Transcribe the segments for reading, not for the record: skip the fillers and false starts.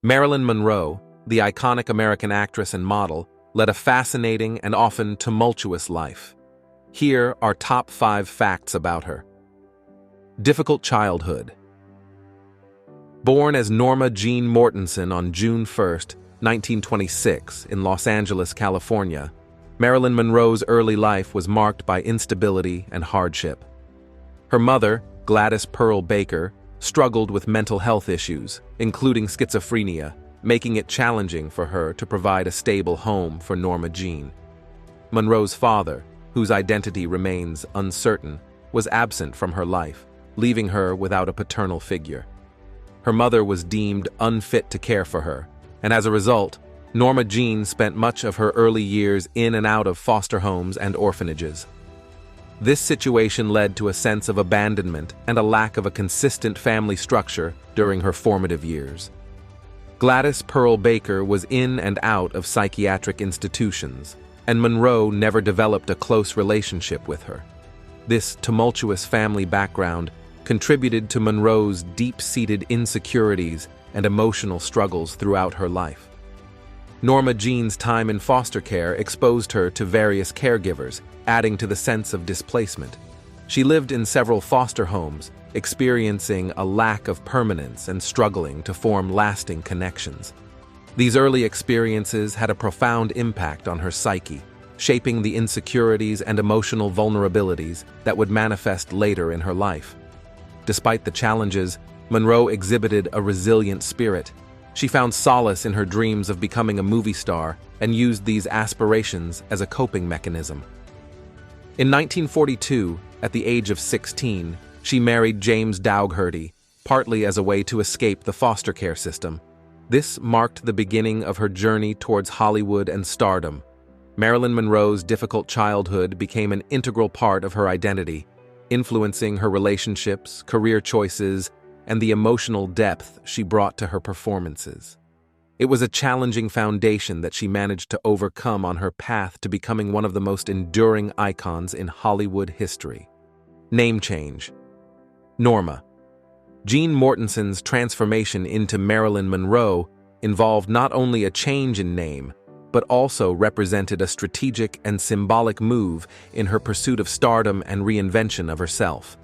Marilyn Monroe, the iconic American actress and model, led a fascinating and often tumultuous life. Here are top 5 facts about her. Difficult childhood. Born as Norma Jeane Mortensen on June 1, 1926, in Los Angeles, California, Marilyn Monroe's early life was marked by instability and hardship. Her mother, Gladys Pearl Baker, struggled with mental health issues, including schizophrenia, making it challenging for her to provide a stable home for Norma Jeane. Monroe's father, whose identity remains uncertain, was absent from her life, leaving her without a paternal figure. Her mother was deemed unfit to care for her, and as a result, Norma Jeane spent much of her early years in and out of foster homes and orphanages. This situation led to a sense of abandonment and a lack of a consistent family structure during her formative years. Gladys Pearl Baker was in and out of psychiatric institutions, and Monroe never developed a close relationship with her. This tumultuous family background contributed to Monroe's deep-seated insecurities and emotional struggles throughout her life. Norma Jeane's time in foster care exposed her to various caregivers, adding to the sense of displacement. She lived in several foster homes, experiencing a lack of permanence and struggling to form lasting connections. These early experiences had a profound impact on her psyche, shaping the insecurities and emotional vulnerabilities that would manifest later in her life. Despite the challenges, Monroe exhibited a resilient spirit. She found solace in her dreams of becoming a movie star and used these aspirations as a coping mechanism. In 1942, at the age of 16, she married James Dougherty, partly as a way to escape the foster care system. This marked the beginning of her journey towards Hollywood and stardom. Marilyn Monroe's difficult childhood became an integral part of her identity, influencing her relationships, career choices, and the emotional depth she brought to her performances. It was a challenging foundation that she managed to overcome on her path to becoming one of the most enduring icons in Hollywood history. Name change. Norma. Jeane Mortensen's transformation into Marilyn Monroe involved not only a change in name, but also represented a strategic and symbolic move in her pursuit of stardom and reinvention of herself.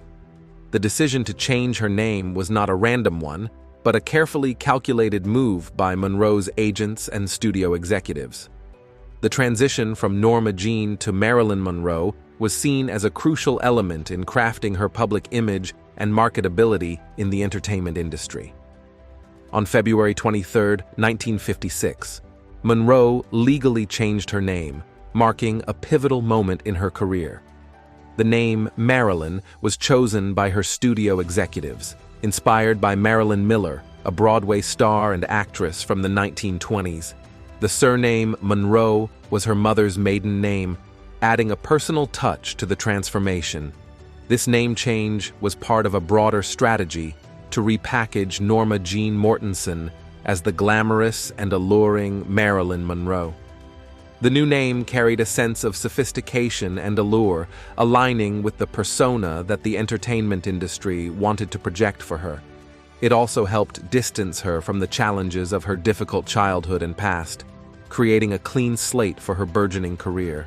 The decision to change her name was not a random one, but a carefully calculated move by Monroe's agents and studio executives. The transition from Norma Jeane to Marilyn Monroe was seen as a crucial element in crafting her public image and marketability in the entertainment industry. On February 23, 1956, Monroe legally changed her name, marking a pivotal moment in her career. The name Marilyn was chosen by her studio executives, inspired by Marilyn Miller, a Broadway star and actress from the 1920s. The surname Monroe was her mother's maiden name, adding a personal touch to the transformation. This name change was part of a broader strategy to repackage Norma Jeane Mortensen as the glamorous and alluring Marilyn Monroe. The new name carried a sense of sophistication and allure, aligning with the persona that the entertainment industry wanted to project for her. It also helped distance her from the challenges of her difficult childhood and past, creating a clean slate for her burgeoning career.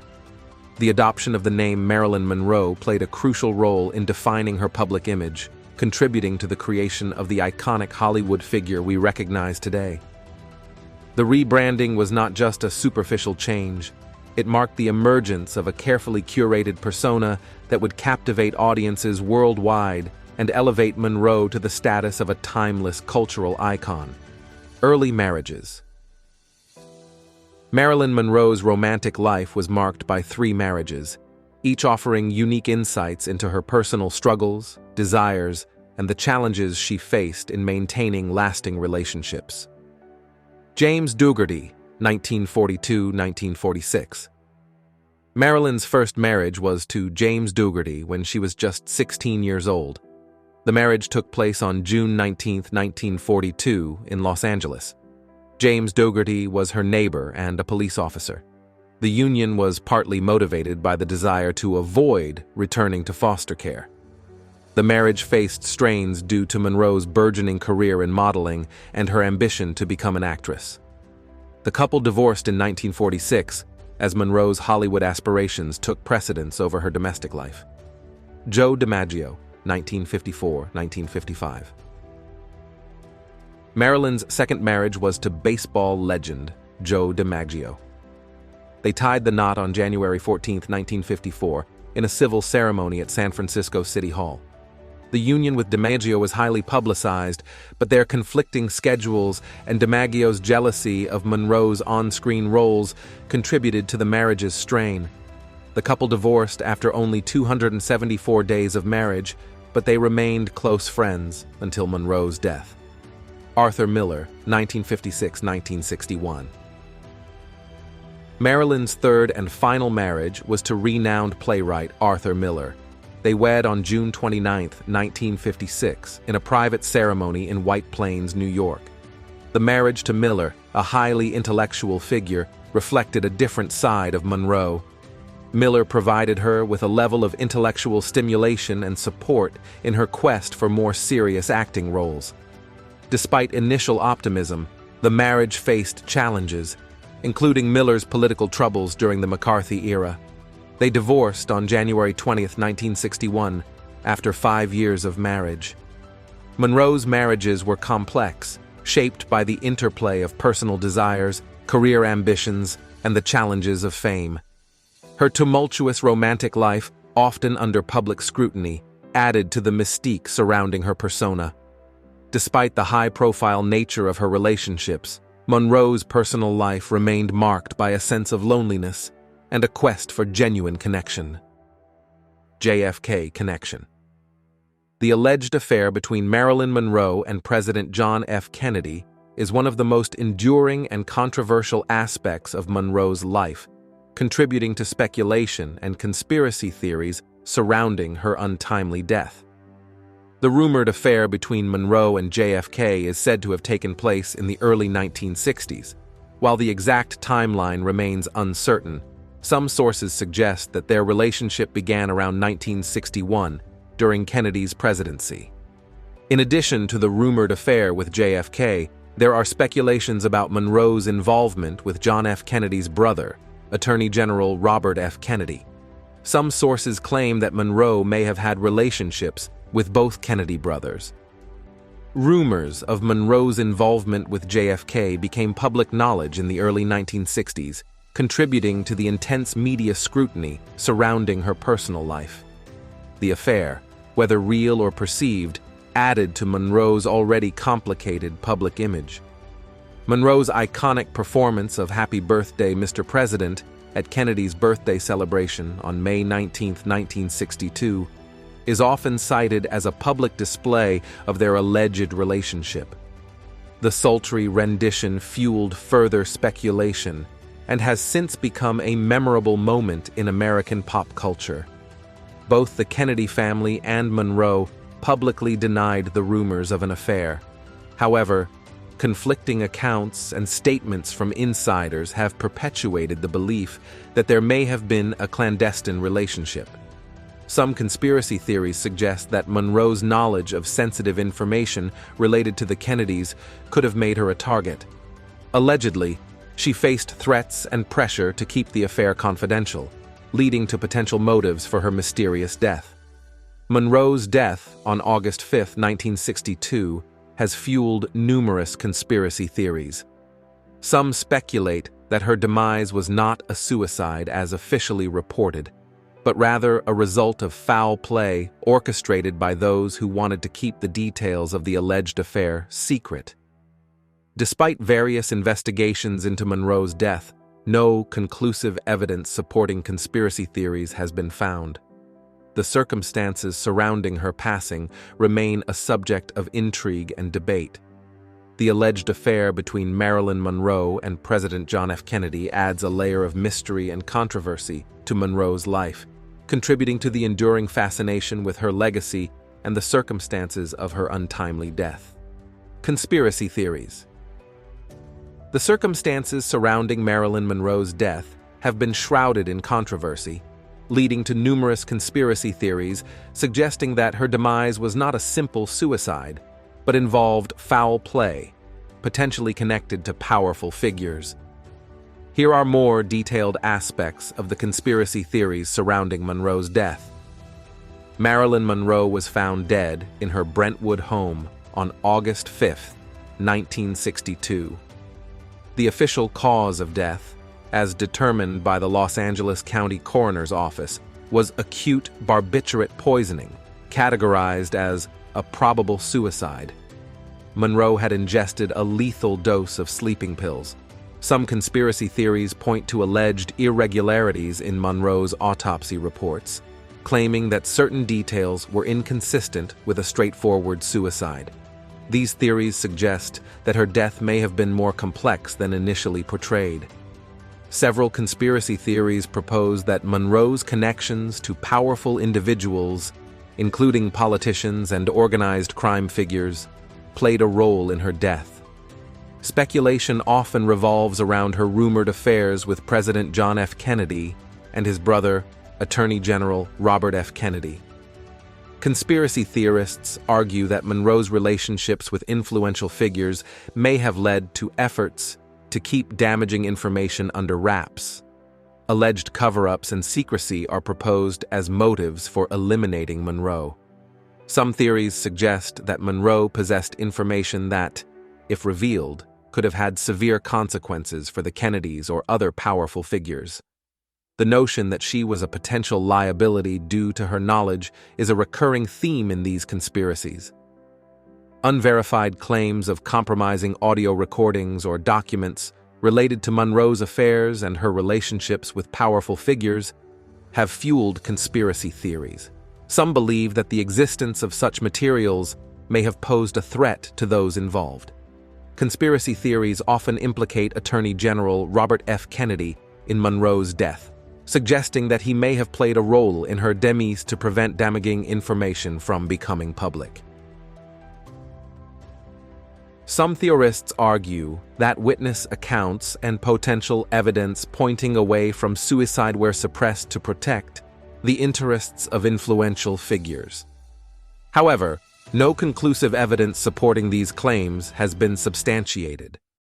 The adoption of the name Marilyn Monroe played a crucial role in defining her public image, contributing to the creation of the iconic Hollywood figure we recognize today. The rebranding was not just a superficial change. It marked the emergence of a carefully curated persona that would captivate audiences worldwide and elevate Monroe to the status of a timeless cultural icon. Early marriages. Marilyn Monroe's romantic life was marked by 3 marriages, each offering unique insights into her personal struggles, desires, and the challenges she faced in maintaining lasting relationships. James Dougherty, 1942-1946. Marilyn's first marriage was to James Dougherty when she was just 16 years old. The marriage took place on June 19, 1942, in Los Angeles. James Dougherty was her neighbor and a police officer. The union was partly motivated by the desire to avoid returning to foster care. The marriage faced strains due to Monroe's burgeoning career in modeling and her ambition to become an actress. The couple divorced in 1946, as Monroe's Hollywood aspirations took precedence over her domestic life. Joe DiMaggio, 1954-1955. Marilyn's second marriage was to baseball legend Joe DiMaggio. They tied the knot on January 14, 1954, in a civil ceremony at San Francisco City Hall. The union with DiMaggio was highly publicized, but their conflicting schedules and DiMaggio's jealousy of Monroe's on-screen roles contributed to the marriage's strain. The couple divorced after only 274 days of marriage, but they remained close friends until Monroe's death. Arthur Miller, 1956-1961. Marilyn's third and final marriage was to renowned playwright Arthur Miller. They wed on June 29, 1956, in a private ceremony in White Plains, New York. The marriage to Miller, a highly intellectual figure, reflected a different side of Monroe. Miller provided her with a level of intellectual stimulation and support in her quest for more serious acting roles. Despite initial optimism, the marriage faced challenges, including Miller's political troubles during the McCarthy era. They divorced on January 20, 1961, after 5 years of marriage. Monroe's marriages were complex, shaped by the interplay of personal desires, career ambitions, and the challenges of fame. Her tumultuous romantic life, often under public scrutiny, added to the mystique surrounding her persona. Despite the high-profile nature of her relationships, Monroe's personal life remained marked by a sense of loneliness and a quest for genuine connection. JFK connection. The alleged affair between Marilyn Monroe and President John F. Kennedy is one of the most enduring and controversial aspects of Monroe's life, contributing to speculation and conspiracy theories surrounding her untimely death. The rumored affair between Monroe and JFK is said to have taken place in the early 1960s. While the exact timeline remains uncertain, some sources suggest that their relationship began around 1961, during Kennedy's presidency. In addition to the rumored affair with JFK, there are speculations about Monroe's involvement with John F. Kennedy's brother, Attorney General Robert F. Kennedy. Some sources claim that Monroe may have had relationships with both Kennedy brothers. Rumors of Monroe's involvement with JFK became public knowledge in the early 1960s, contributing to the intense media scrutiny surrounding her personal life. The affair, whether real or perceived, added to Monroe's already complicated public image. Monroe's iconic performance of Happy Birthday, Mr. President at Kennedy's birthday celebration on May 19, 1962, is often cited as a public display of their alleged relationship. The sultry rendition fueled further speculation and has since become a memorable moment in American pop culture. Both the Kennedy family and Monroe publicly denied the rumors of an affair. However, conflicting accounts and statements from insiders have perpetuated the belief that there may have been a clandestine relationship. Some conspiracy theories suggest that Monroe's knowledge of sensitive information related to the Kennedys could have made her a target. Allegedly, she faced threats and pressure to keep the affair confidential, leading to potential motives for her mysterious death. Monroe's death on August 5, 1962, has fueled numerous conspiracy theories. Some speculate that her demise was not a suicide as officially reported, but rather a result of foul play orchestrated by those who wanted to keep the details of the alleged affair secret. Despite various investigations into Monroe's death, no conclusive evidence supporting conspiracy theories has been found. The circumstances surrounding her passing remain a subject of intrigue and debate. The alleged affair between Marilyn Monroe and President John F. Kennedy adds a layer of mystery and controversy to Monroe's life, contributing to the enduring fascination with her legacy and the circumstances of her untimely death. Conspiracy theories. The circumstances surrounding Marilyn Monroe's death have been shrouded in controversy. leading to numerous conspiracy theories suggesting that her demise was not a simple suicide, but involved foul play, potentially connected to powerful figures. Here are more detailed aspects of the conspiracy theories surrounding Monroe's death. Marilyn Monroe was found dead in her Brentwood home on August 5, 1962. The official cause of death, as determined by the Los Angeles County Coroner's Office, was acute barbiturate poisoning, categorized as a probable suicide. Monroe had ingested a lethal dose of sleeping pills. Some conspiracy theories point to alleged irregularities in Monroe's autopsy reports, claiming that certain details were inconsistent with a straightforward suicide. These theories suggest that her death may have been more complex than initially portrayed. Several conspiracy theories propose that Monroe's connections to powerful individuals, including politicians and organized crime figures, played a role in her death. Speculation often revolves around her rumored affairs with President John F. Kennedy and his brother, Attorney General Robert F. Kennedy. Conspiracy theorists argue that Monroe's relationships with influential figures may have led to efforts to keep damaging information under wraps. Alleged cover-ups and secrecy are proposed as motives for eliminating Monroe. Some theories suggest that Monroe possessed information that, if revealed, could have had severe consequences for the Kennedys or other powerful figures. The notion that she was a potential liability due to her knowledge is a recurring theme in these conspiracies. Unverified claims of compromising audio recordings or documents related to Monroe's affairs and her relationships with powerful figures have fueled conspiracy theories. Some believe that the existence of such materials may have posed a threat to those involved. Conspiracy theories often implicate Attorney General Robert F. Kennedy in Monroe's death, suggesting that he may have played a role in her demise to prevent damaging information from becoming public. Some theorists argue that witness accounts and potential evidence pointing away from suicide were suppressed to protect the interests of influential figures. However, no conclusive evidence supporting these claims has been substantiated.